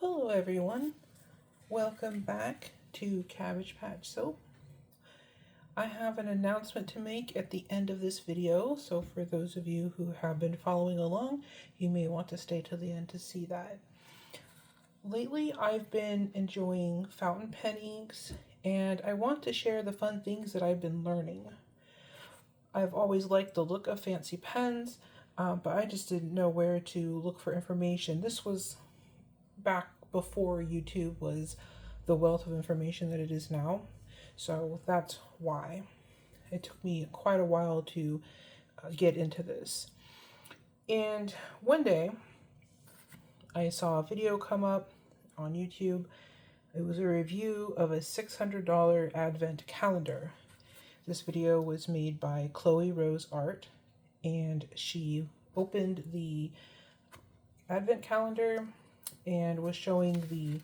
Hello everyone, welcome back to Cabbage Patch Soap. I have an announcement to make at the end of this video, so for those of you who have been following along, you may want to stay till the end to see that. Lately I've been enjoying fountain pen inks, and I want to share the fun things that I've been learning. I've always liked the look of fancy pens, but I just didn't know where to look for information. This was back before YouTube was the wealth of information that it is now. So that's why it took me quite a while to get into this. And one day I saw a video come up on YouTube. It was a review of a $600 advent calendar. This video was made by Chloe Rose Art, and she opened the advent calendar and was showing the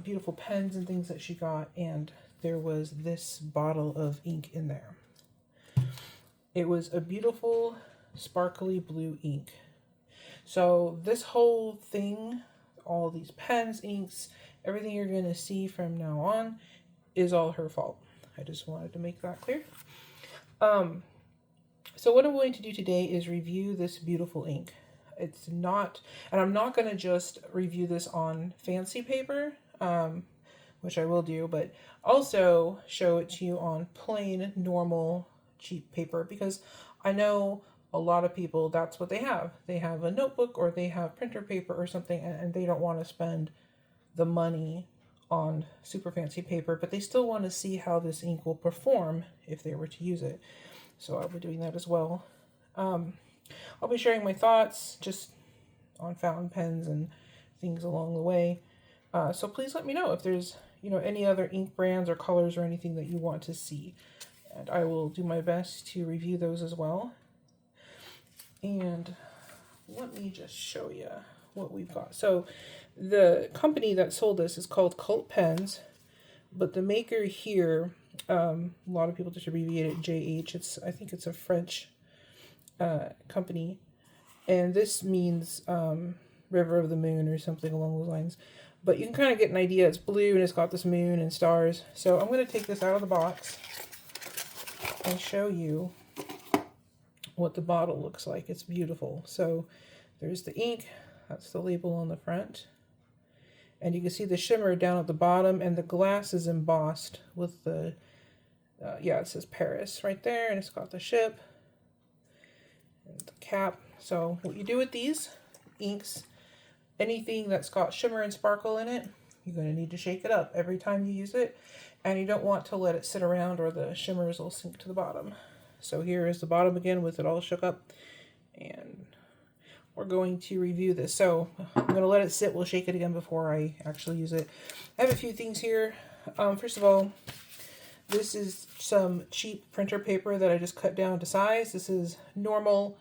beautiful pens and things that she got, and there was this bottle of ink in there. It was a beautiful sparkly blue ink. So this whole thing, all these pens, inks, everything you're going to see from now on is all her fault. I just wanted to make that clear. So what I'm going to do today is review this beautiful ink. It's not, and I'm not going to just review this on fancy paper, which I will do, but also show it to you on plain, normal, cheap paper, because I know a lot of people, that's what they have. They have a notebook or they have printer paper or something, and they don't want to spend the money on super fancy paper, but they still want to see how this ink will perform if they were to use it. So I'll be doing that as well. I'll be sharing my thoughts just on fountain pens and things along the way. So please let me know if there's, any other ink brands or colors or anything that you want to see. And I will do my best to review those as well. And let me just show you what we've got. So the company that sold this is called Cult Pens, but the maker here, a lot of people just abbreviate it JH. I think it's a French company, and this means River of the Moon or something along those lines, but you can kind of get an idea. It's blue and it's got this moon and stars. So I'm going to take this out of the box and show you what the bottle looks like. It's beautiful. So there's the ink, that's the label on the front, and you can see the shimmer down at the bottom, and the glass is embossed with the it says Paris right there, and it's got the ship and the cap. So what you do with these inks, anything that's got shimmer and sparkle in it, you're going to need to shake it up every time you use it, and you don't want to let it sit around or the shimmers will sink to the bottom. So here is the bottom again with it all shook up, and we're going to review this. So I'm going to let it sit. We'll shake it again before I actually use it. I have a few things here. First of all, this is some cheap printer paper that I just cut down to size. This is normal,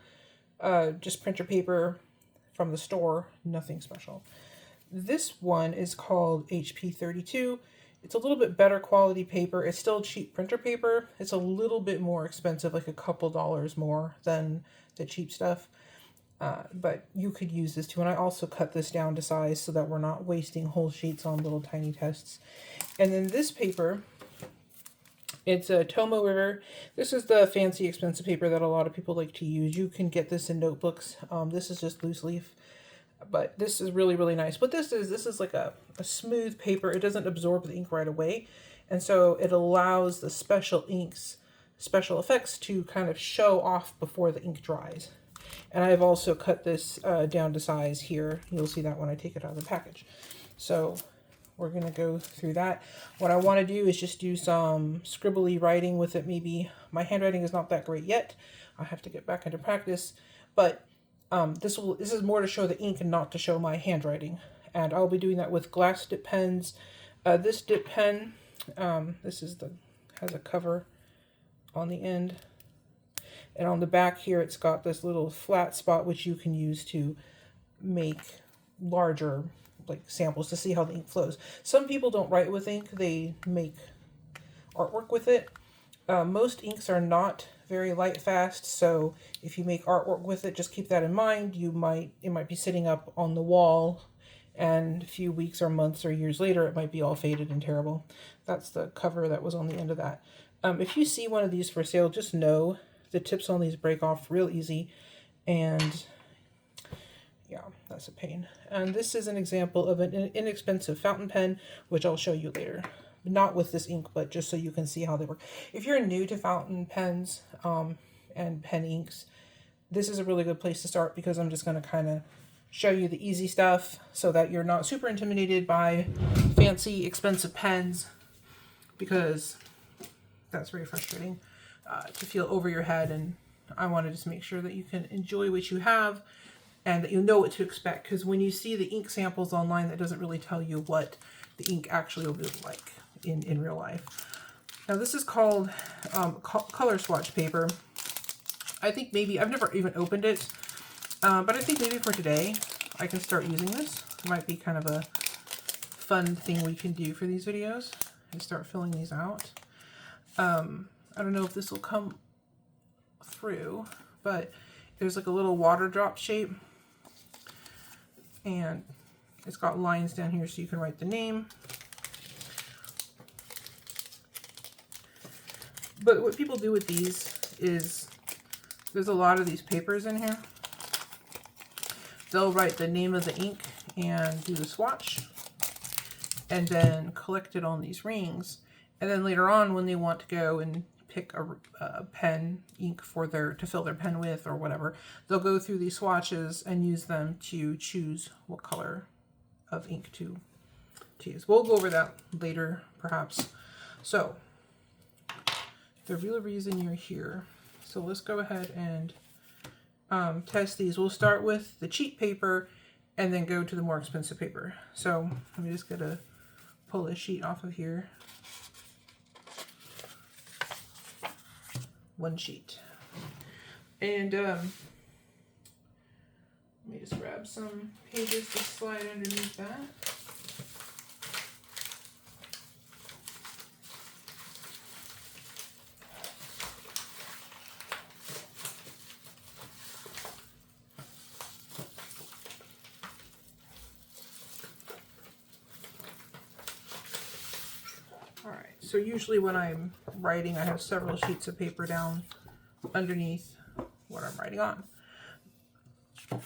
just printer paper from the store, nothing special. This one is called HP 32. It's a little bit better quality paper. It's still cheap printer paper. It's a little bit more expensive, like a couple dollars more than the cheap stuff. But you could use this too. And I also cut this down to size so that we're not wasting whole sheets on little tiny tests. And then this paper, it's a Tomo River. This is the fancy expensive paper that a lot of people like to use. You can get this in notebooks. This is just loose leaf, but this is really, really nice. What this is like a smooth paper. It doesn't absorb the ink right away. And so it allows the special inks, special effects to kind of show off before the ink dries. And I've also cut this down to size here. You'll see that when I take it out of the package. So we're going to go through that. What I want to do is just do some scribbly writing with it. Maybe my handwriting is not that great yet. I have to get back into practice. But this is more to show the ink and not to show my handwriting. And I'll be doing that with glass dip pens. This dip pen, this is has a cover on the end. And on the back here, it's got this little flat spot, which you can use to make larger samples to see how the ink flows. Some people don't write with ink, they make artwork with it. Most inks are not very light fast, so if you make artwork with it, just keep that in mind. It might be sitting up on the wall and a few weeks or months or years later, it might be all faded and terrible. That's the cover that was on the end of that. If you see one of these for sale, just know the tips on these break off real easy, and yeah, that's a pain. And this is an example of an inexpensive fountain pen, which I'll show you later. Not with this ink, but just so you can see how they work. If you're new to fountain pens and pen inks, this is a really good place to start, because I'm just going to kind of show you the easy stuff so that you're not super intimidated by fancy, expensive pens, because that's very frustrating to feel over your head. And I want to just make sure that you can enjoy what you have and that you know what to expect, because when you see the ink samples online, that doesn't really tell you what the ink actually will look like in real life. Now this is called color swatch paper. I think maybe, I've never even opened it, but I think maybe for today I can start using this. It might be kind of a fun thing we can do for these videos, and start filling these out. I don't know if this will come through, but there's like a little water drop shape, and it's got lines down here so you can write the name. But what people do with these is, there's a lot of these papers in here. They'll write the name of the ink and do the swatch, and then collect it on these rings. And then later on, when they want to go and pick a pen ink for to fill their pen with or whatever, they'll go through these swatches and use them to choose what color of ink to use. We'll go over that later, perhaps. So the real reason you're here. So let's go ahead and test these. We'll start with the cheap paper and then go to the more expensive paper. So let me just pull this sheet off of here. One sheet. And let me just grab some pages to slide underneath that. So usually when I'm writing, I have several sheets of paper down underneath what I'm writing on. I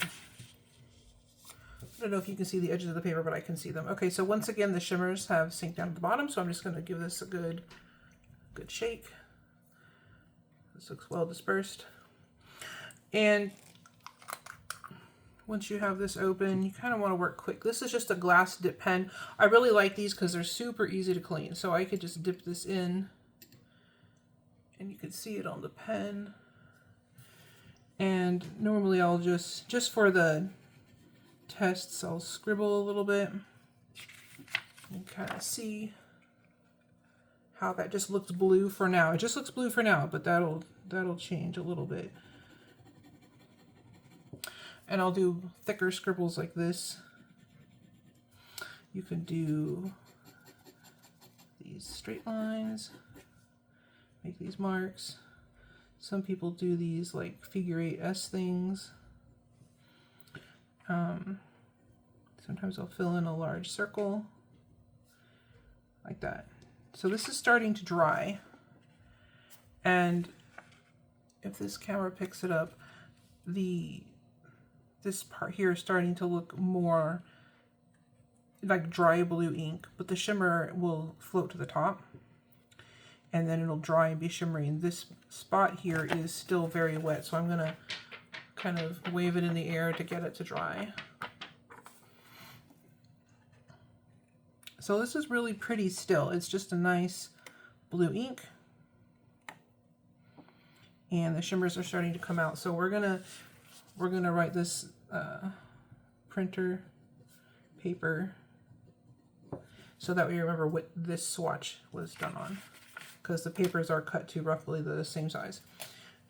don't know if you can see the edges of the paper, but I can see them. Okay, so once again, the shimmers have synced down to the bottom, so I'm just going to give this a good shake. This looks well dispersed. And once you have this open, you kind of want to work quick. This is just a glass dip pen. I really like these because they're super easy to clean. So I could just dip this in and you can see it on the pen. And normally I'll just for the tests, I'll scribble a little bit and kind of see how that just looks blue for now. It just looks blue for now, but that'll change a little bit. And I'll do thicker scribbles like this. You can do these straight lines, make these marks. Some people do these like figure 8S things. Sometimes I'll fill in a large circle like that. So this is starting to dry. And if this camera picks it up, this part here is starting to look more like dry blue ink, but the shimmer will float to the top and then it'll dry and be shimmery. And this spot here is still very wet, so I'm gonna kind of wave it in the air to get it to dry. So this is really pretty still. It's just a nice blue ink. And the shimmers are starting to come out. So we're gonna write this printer paper so that we remember what this swatch was done on, because the papers are cut to roughly the same size.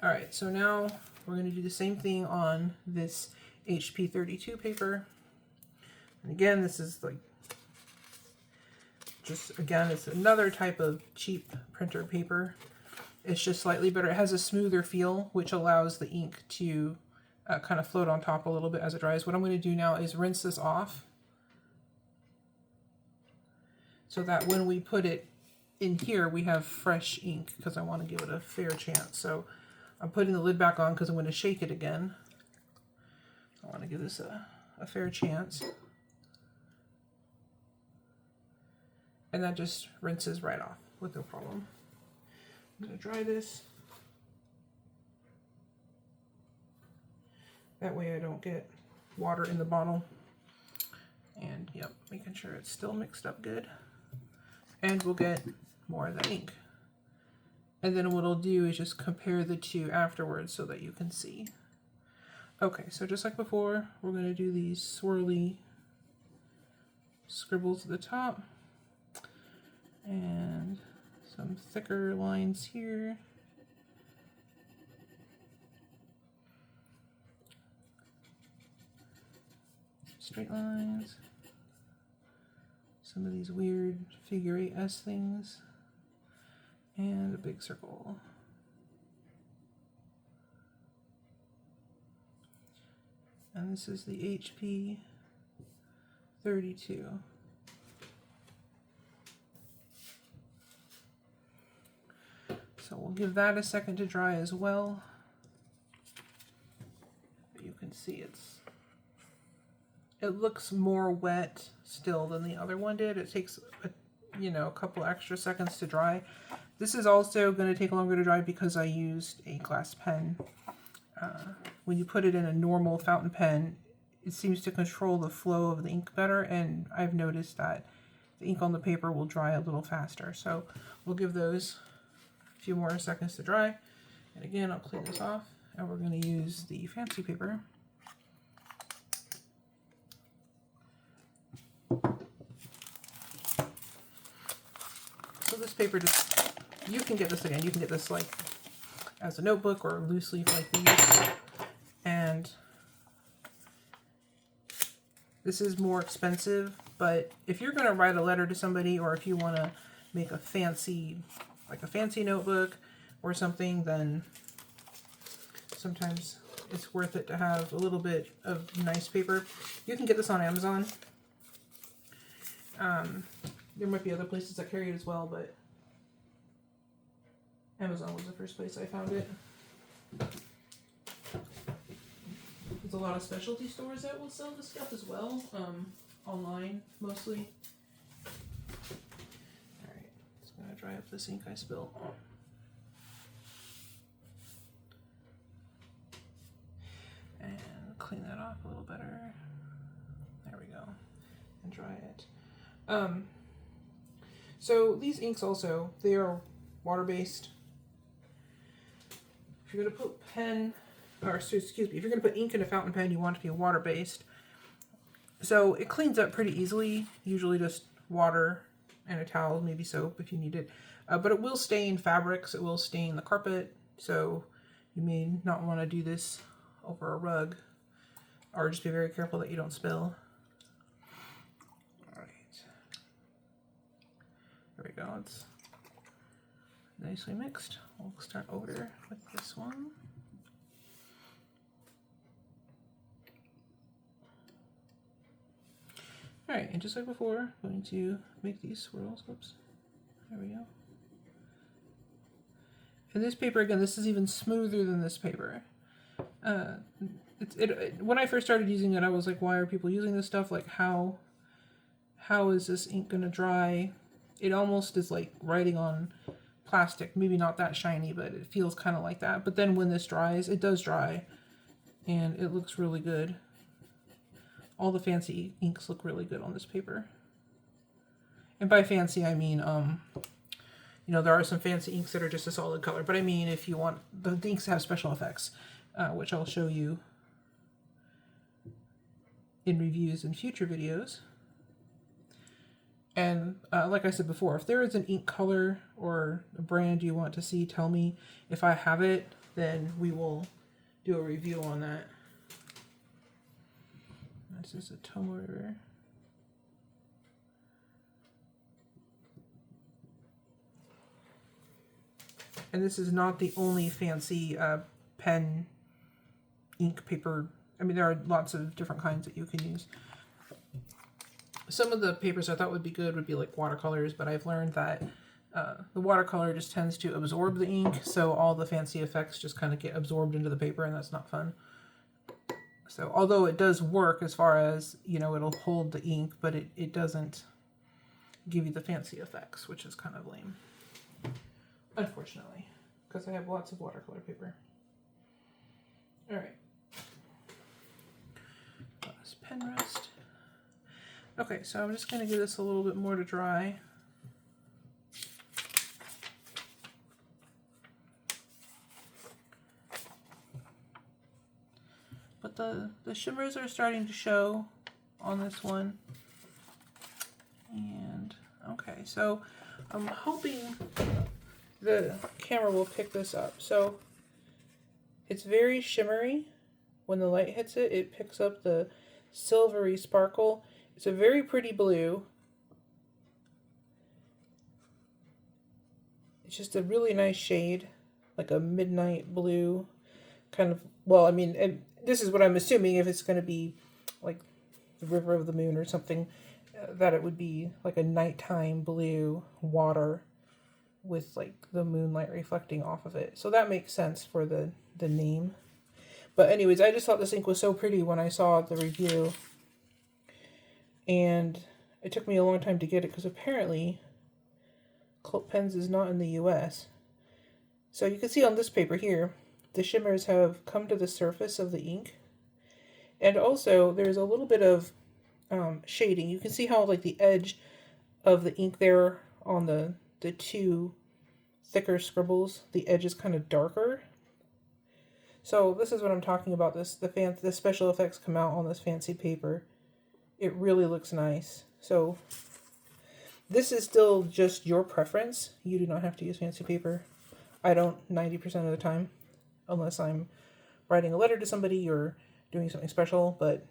All right, so now we're going to do the same thing on this HP 32 paper. And again, this is like it's another type of cheap printer paper. It's just slightly better. It has a smoother feel, which allows the ink to kind of float on top a little bit as it dries. What I'm going to do now is rinse this off so that when we put it in here, we have fresh ink, because I want to give it a fair chance. So I'm putting the lid back on because I'm going to shake it again. I want to give this a fair chance. And that just rinses right off with no problem. I'm going to dry this. That way I don't get water in the bottle. And yep, making sure it's still mixed up good. And we'll get more of the ink. And then what I'll do is just compare the two afterwards so that you can see. Okay, so just like before, we're going to do these swirly scribbles at the top. And some thicker lines here. Straight lines. Some of these weird figure 8S things. And a big circle. And this is the HP 32. So we'll give that a second to dry as well. You can see it looks more wet still than the other one did. It takes a couple extra seconds to dry. This is also going to take longer to dry because I used a glass pen. When you put it in a normal fountain pen, it seems to control the flow of the ink better, and I've noticed that the ink on the paper will dry a little faster. So we'll give those a few more seconds to dry. And again, I'll clean this off, and we're going to use the fancy paper. So this paper you can get this again, you can get this like as a notebook or loose leaf like these. And this is more expensive, but if you're going to write a letter to somebody, or if you want to make a fancy notebook or something, then sometimes it's worth it to have a little bit of nice paper. You can get this on Amazon. There might be other places that carry it as well, but Amazon was the first place I found it. There's a lot of specialty stores that will sell this stuff as well, online mostly. Alright, just gonna dry up this ink I spilled. And clean that off a little better. There we go. And dry it. So these inks also, they are water-based. If you're going to put if you're going to put ink in a fountain pen, you want it to be water-based. So it cleans up pretty easily, usually just water and a towel, maybe soap if you need it. But it will stain fabrics, it will stain the carpet, so you may not want to do this over a rug, or just be very careful that you don't spill. There we go, it's nicely mixed. We'll start over with this one. Alright, and just like before, I'm going to make these swirls. Oops. There we go. And this paper, again, this is even smoother than this paper. When I first started using it, I was like, why are people using this stuff? Like, how is this ink going to dry? It almost is like writing on plastic. Maybe not that shiny, but it feels kind of like that. But then when this dries, it does dry, and it looks really good. All the fancy inks look really good on this paper. And by fancy, I mean, there are some fancy inks that are just a solid color. But I mean, if you want the inks to have special effects, which I'll show you in reviews in future videos. And like I said before, if there is an ink color or a brand you want to see, tell me. If I have it, then we will do a review on that. This is a Tomo Riviere. And this is not the only fancy pen, ink, paper. I mean, there are lots of different kinds that you can use. some of the papers I thought would be good would be like watercolors, but I've learned that the watercolor just tends to absorb the ink, so all the fancy effects just kind of get absorbed into the paper, and that's not fun. So although it does work as far as, you know, it'll hold the ink, but it doesn't give you the fancy effects, which is kind of lame, unfortunately, because I have lots of watercolor paper. All right. This pen rest. Okay, so I'm just going to give this a little bit more to dry. But the shimmers are starting to show on this one. And okay, so I'm hoping the camera will pick this up. So it's very shimmery. When the light hits it, it picks up the silvery sparkle. It's a very pretty blue. It's just a really nice shade, like a midnight blue kind of, well, I mean, and this is what I'm assuming, if it's going to be like the River of the Moon or something, that it would be like a nighttime blue water with like the moonlight reflecting off of it. So that makes sense for the name. But anyways, I just thought this ink was so pretty when I saw the review. And it took me a long time to get it because apparently Cult Pens is not in the US. So you can see on this paper here, the shimmers have come to the surface of the ink. And also there's a little bit of shading. You can see how like the edge of the ink there on the two thicker scribbles, the edge is kind of darker. So this is what I'm talking about. The special effects come out on this fancy paper. It really looks nice. So this is still just your preference. You do not have to use fancy paper. I don't 90% of the time, unless I'm writing a letter to somebody or doing something special. But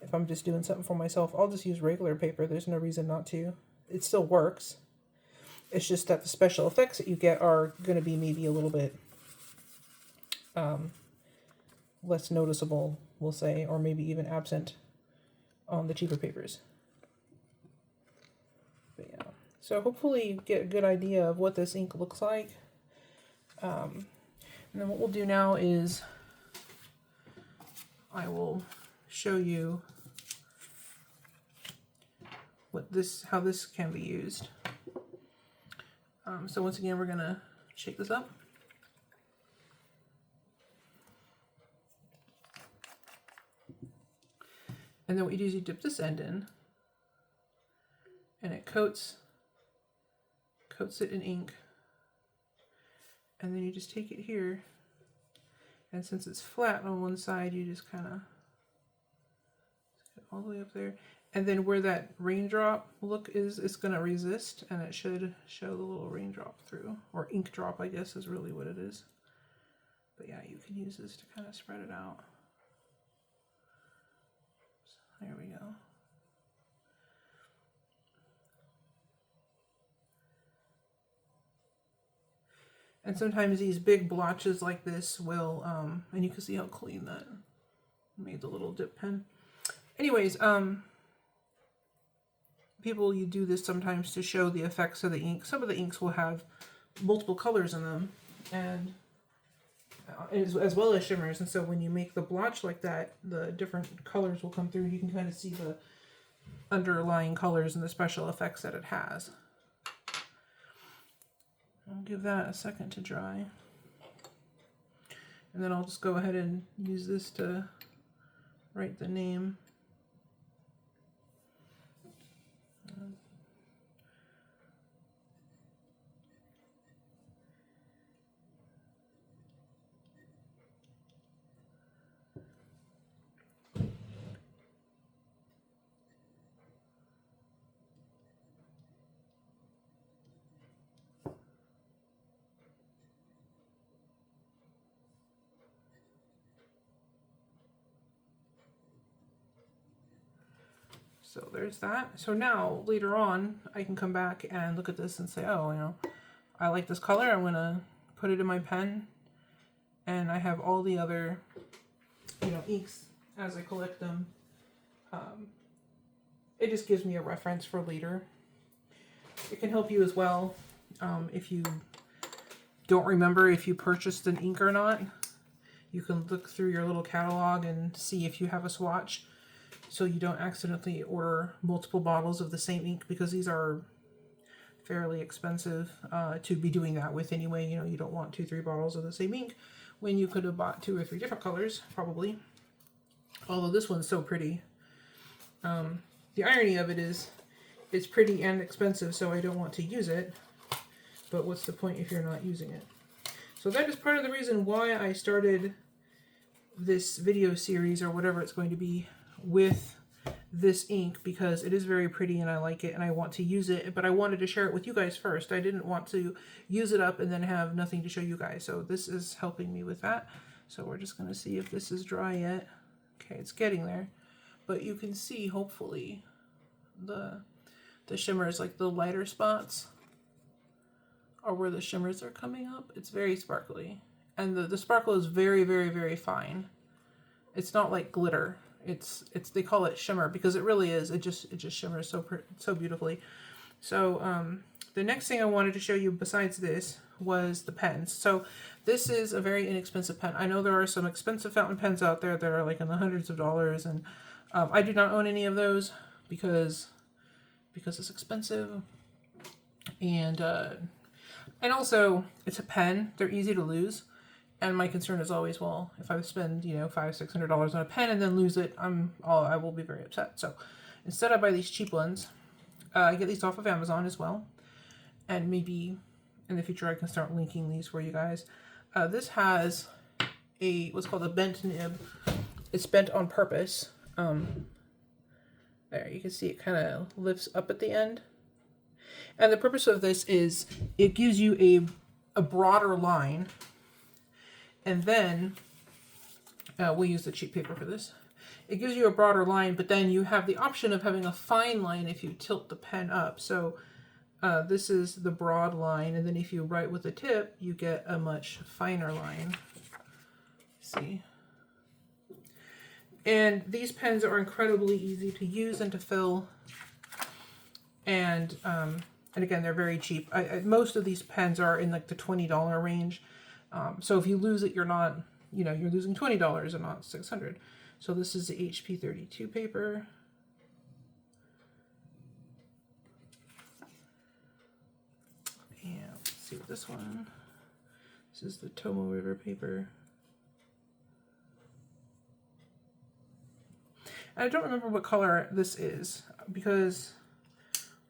if I'm just doing something for myself, I'll just use regular paper. There's no reason not to. It still works. It's just that the special effects that you get are going to be maybe a little bit less noticeable, we'll say, or maybe even absent on the cheaper papers. But yeah, so hopefully you get a good idea of what this ink looks like. And then what we'll do now is I will show you how this can be used. So once again, we're gonna shake this up. And then what you do is you dip this end in, and it coats it in ink. And then you just take it here, and since it's flat on one side, you just kind of get all the way up there. And then where that raindrop look is, it's going to resist, and it should show the little raindrop through, or ink drop, I guess is really what it is. But yeah, you can use this to kind of spread it out. There we go. And sometimes these big blotches like this will, and you can see how clean that made the little dip pen. Anyways, you do this sometimes to show the effects of the ink. Some of the inks will have multiple colors in them, and as well as shimmers, and so when you make the blotch like that, the different colors will come through. You can kind of see the underlying colors and the special effects that it has. I'll give that a second to dry, and then I'll just go ahead and use this to write the name. So there's that. So now, later on, I can come back and look at this and say, oh, you know, I like this color. I'm going to put it in my pen. And I have all the other, you know, inks as I collect them it just gives me a reference for later. It can help you as well if you don't remember if you purchased an ink or not. You can look through your little catalog and see if you have a swatch, so you don't accidentally order multiple bottles of the same ink, because these are fairly expensive to be doing that with anyway. You know, you don't want 2-3 bottles of the same ink when you could have bought 2 or 3 different colors, probably. Although this one's so pretty. The irony of it is, it's pretty and expensive, so I don't want to use it. But what's the point if you're not using it? So that is part of the reason why I started this video series, or whatever it's going to be, with this ink, because it is very pretty and I like it and I want to use it, but I wanted to share it with you guys first. I didn't want to use it up and then have nothing to show you guys. So this is helping me with that. So we're just going to see if this is dry yet. Okay, it's getting there. But you can see, hopefully, the shimmers, like the lighter spots, or where the shimmers are coming up. It's very sparkly, and the sparkle is very, very, very fine. It's not like glitter. It's they call it shimmer because it really is. It just shimmers so beautifully. So the next thing I wanted to show you besides this was the pens. So this is a very inexpensive pen. I know there are some expensive fountain pens out there that are like in the hundreds of dollars, and I do not own any of those because it's expensive, and also, it's a pen. They're easy to lose. And my concern is always, well, if I spend, you know, $500-600 on a pen and then lose it, I will be very upset. So instead I buy these cheap ones. I get these off of Amazon as well. And maybe in the future I can start linking these for you guys. This has what's called a bent nib. It's bent on purpose. There, you can see it kind of lifts up at the end. And the purpose of this is it gives you a broader line, and then we'll use the cheap paper for this. It gives you a broader line, but then you have the option of having a fine line if you tilt the pen up. So this is the broad line, and then if you write with the tip, you get a much finer line. See? And these pens are incredibly easy to use and to fill, and again, they're very cheap. Most of these pens are in like the $20 range. So if you lose it, you're not, you know, you're losing $20 and not $600. So this is the HP 32 paper. And let's see what this one. This is the Tomo River paper. And I don't remember what color this is because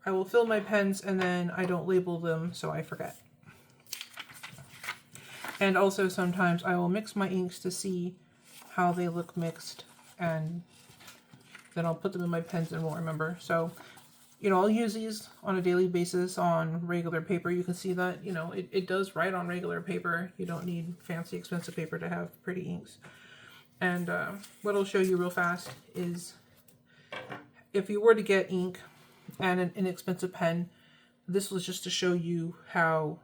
I will fill my pens and then I don't label them, so I forget. And also sometimes I will mix my inks to see how they look mixed, and then I'll put them in my pens and won't remember. So, you know, I'll use these on a daily basis on regular paper. You can see that, you know, it does write on regular paper. You don't need fancy expensive paper to have pretty inks. And what I'll show you real fast is if you were to get ink and an inexpensive pen, this was just to show you how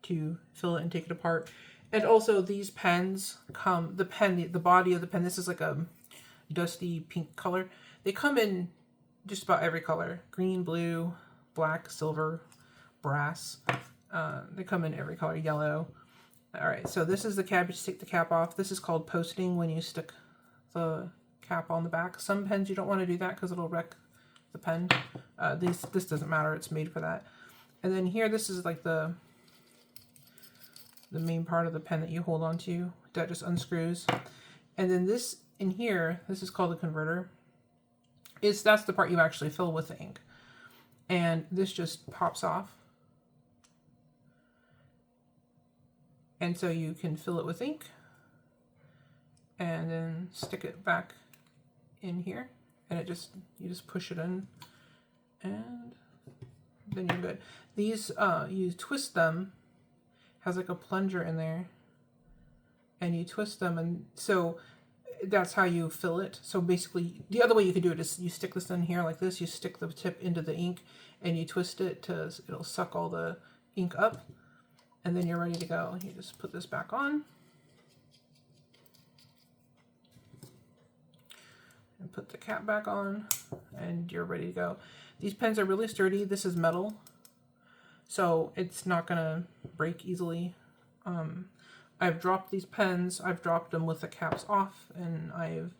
to fill it and take it apart. And also these pens come, the body of the pen, this is like a dusty pink color. They come in just about every color: green, blue, black, silver, brass. They come in every color, yellow. All right, so this is the cabbage, take the cap off. This is called posting, when you stick the cap on the back. Some pens you don't want to do that because it'll wreck the pen. This doesn't matter, it's made for that. And then here, this is like the main part of the pen that you hold on to. That just unscrews. And then this in here, this is called the converter. That's the part you actually fill with the ink. And this just pops off. And so you can fill it with ink and then stick it back in here, and you just push it in, and then you're good. These you twist them, has like a plunger in there, and you twist them, and so that's how you fill it. So basically the other way you could do it is you stick this in here like this, you stick the tip into the ink and you twist it it'll suck all the ink up. And then you're ready to go. You just put this back on. And put the cap back on. And you're ready to go. These pens are really sturdy. This is metal, so it's not gonna break easily. I've dropped these pens. I've dropped them with the caps off, and I've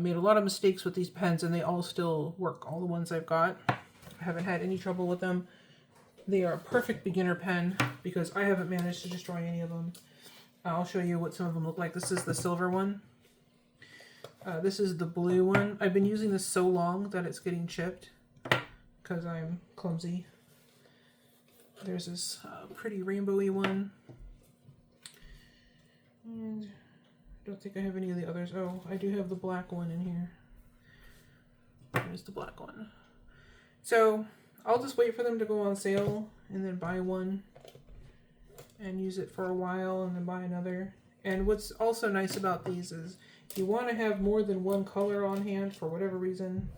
made a lot of mistakes with these pens, and they all still work. All the ones I've got, I haven't had any trouble with them. They are a perfect beginner pen because I haven't managed to destroy any of them. I'll show you what some of them look like. This is the silver one. This is the blue one. I've been using this so long that it's getting chipped because I'm clumsy. There's this pretty rainbowy one. And I don't think I have any of the others. Oh, I do have the black one in here. There's the black one. So I'll just wait for them to go on sale and then buy one and use it for a while and then buy another. And what's also nice about these is if you want to have more than one color on hand for whatever reason,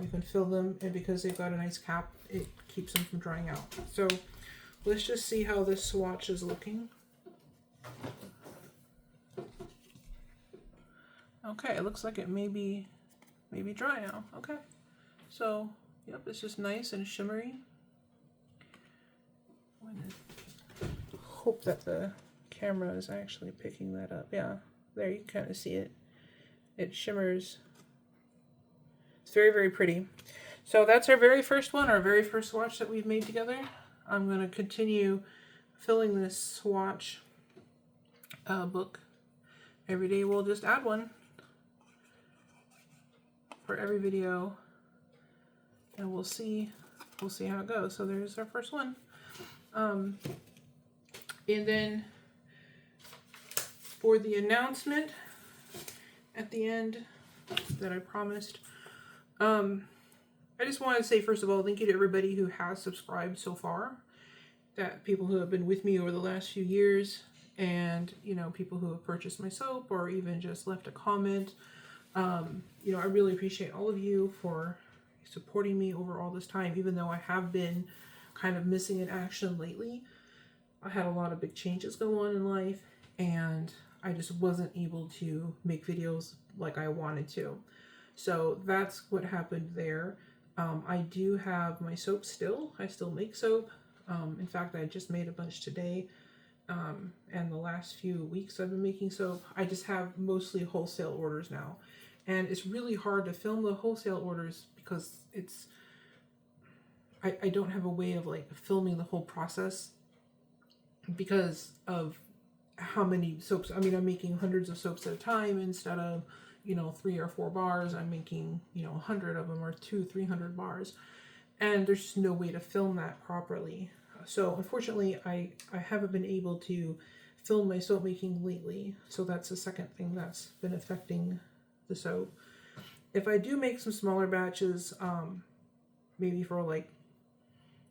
you can fill them, and because they've got a nice cap, it keeps them from drying out. So let's just see how this swatch is looking. Okay, it looks like it may be dry now. Okay, so yep, it's just nice and shimmery. Hope that the camera is actually picking that up. Yeah, there you can kind of see it. It shimmers. It's very, very pretty. So that's our very first one, our very first swatch that we've made together. I'm going to continue filling this swatch book. Every day we'll just add one for every video, and we'll see how it goes. So there's our first one. And then for the announcement at the end that I promised, I just wanted to say, first of all, thank you to everybody who has subscribed so far, that people who have been with me over the last few years, and, you know, people who have purchased my soap or even just left a comment. You know, I really appreciate all of you for supporting me over all this time, even though I have been kind of missing in action lately. I had a lot of big changes go on in life, and I just wasn't able to make videos like I wanted to. So that's what happened there. I do have my soap still. I still make soap. In fact, I just made a bunch today. And the last few weeks I've been making soap. I just have mostly wholesale orders now. And it's really hard to film the wholesale orders because I don't have a way of like filming the whole process because of how many soaps. I mean, I'm making hundreds of soaps at a time instead of, you know, 3 or 4 bars. I'm making, you know, 100 of them, or 200-300 bars. And there's just no way to film that properly. So unfortunately, I haven't been able to film my soap making lately. So that's the second thing that's been affecting the soap. If I do make some smaller batches, maybe for like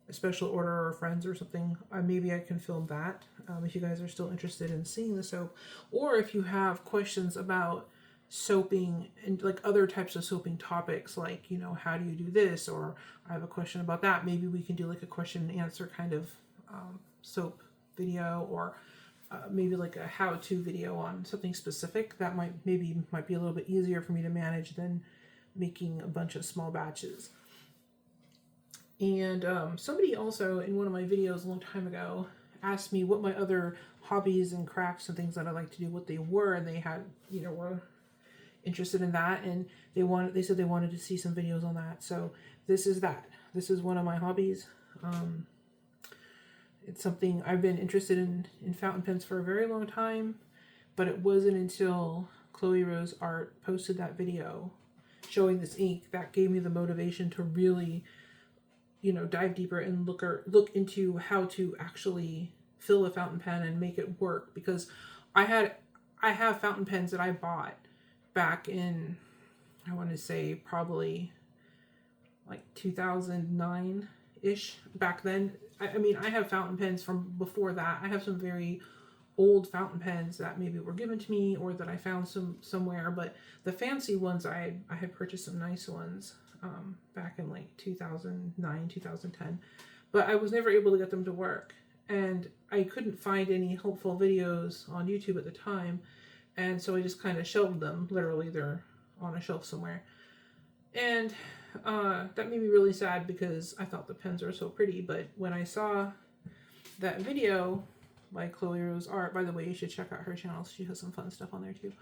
a special order or friends or something, maybe I can film that if you guys are still interested in seeing the soap. Or if you have questions about soaping and like other types of soaping topics, like, you know, how do you do this, or I have a question about that, maybe we can do like a question and answer kind of soap video, or maybe like a how-to video on something specific. That might be a little bit easier for me to manage than making a bunch of small batches. And somebody also in one of my videos a long time ago asked me what my other hobbies and crafts and things that I like to do, what they were, and they had, you know, were interested in that, and they said they wanted to see some videos on that. So this is that. This is one of my hobbies. It's something I've been interested in fountain pens for a very long time, but it wasn't until Chloe Rose Art posted that video showing this ink that gave me the motivation to really, you know, dive deeper and look into how to actually fill a fountain pen and make it work. Because I have fountain pens that I bought back in, I want to say probably like 2009-ish. Back then, I mean, I have fountain pens from before that. I have some very old fountain pens that maybe were given to me or that I found somewhere, but the fancy ones, I had purchased some nice ones back in like 2009, 2010, but I was never able to get them to work, and I couldn't find any helpful videos on YouTube at the time, and so I just kind of shelved them. Literally, they're on a shelf somewhere. And that made me really sad because I thought the pens are so pretty. But when I saw that video by Chloe Rose Art, by the way, you should check out her channel. She has some fun stuff on there too.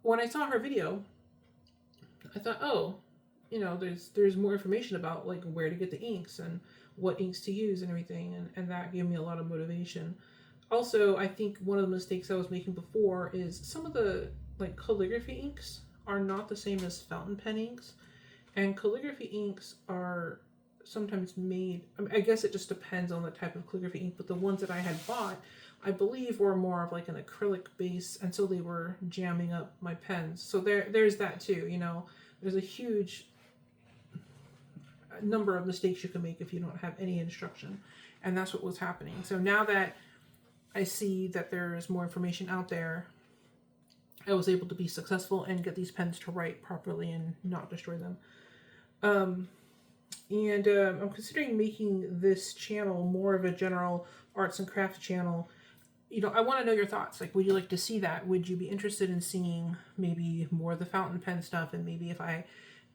When I saw her video, I thought, oh, you know, there's more information about like where to get the inks and what inks to use and everything, and that gave me a lot of motivation. Also, I think one of the mistakes I was making before is some of the like calligraphy inks are not the same as fountain pen inks, and calligraphy inks are sometimes made, I mean, I guess it just depends on the type of calligraphy ink, but the ones that I had bought, I believe were more of like an acrylic base, and so they were jamming up my pens. So there's that too, you know. There's a huge number of mistakes you can make if you don't have any instruction, and that's what was happening. So now that I see that there's more information out there, I was able to be successful and get these pens to write properly and not destroy them. I'm considering making this channel more of a general arts and crafts channel. You know, I want to know your thoughts. Like, would you like to see that? Would you be interested in seeing maybe more of the fountain pen stuff? And maybe if I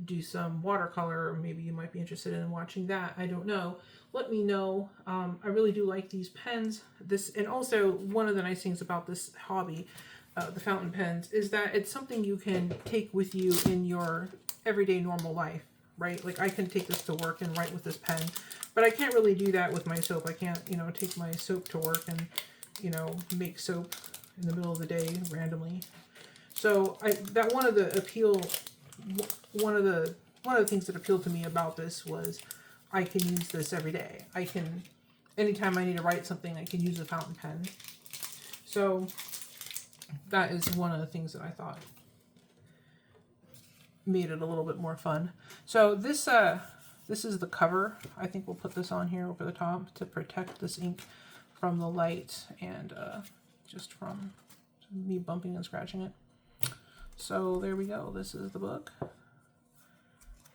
do some watercolor, maybe you might be interested in watching that. I don't know. Let me know. I really do like these pens. And also one of the nice things about this hobby, the fountain pens, is that it's something you can take with you in your everyday normal life, right? Like I can take this to work and write with this pen, but I can't really do that with my soap. I can't, you know, take my soap to work and, you know, make soap in the middle of the day randomly. So one of the things that appealed to me about this was I can use this every day. Anytime I need to write something, I can use a fountain pen. So that is one of the things that I thought made it a little bit more fun. So this is the cover. I think we'll put this on here over the top to protect this ink from the light and just from me bumping and scratching it. So there we go. This is the book.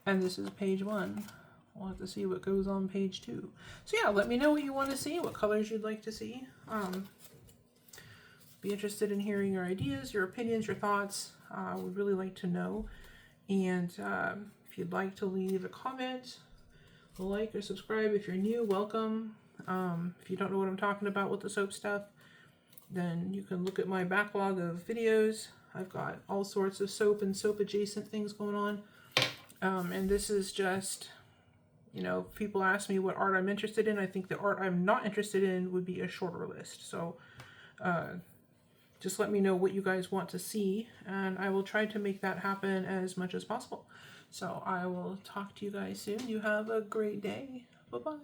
And this is page 1. We'll have to see what goes on page 2. So yeah, let me know what you want to see, what colors you'd like to see. Be interested in hearing your ideas, your opinions, your thoughts. I would really like to know. And if you'd like to leave a comment, a like or subscribe. If you're new, welcome. If you don't know what I'm talking about with the soap stuff, then you can look at my backlog of videos. I've got all sorts of soap and soap adjacent things going on. And this is just, you know, if people ask me what art I'm interested in, I think the art I'm not interested in would be a shorter list. So just let me know what you guys want to see, and I will try to make that happen as much as possible. So I will talk to you guys soon. You have a great day. Bye-bye.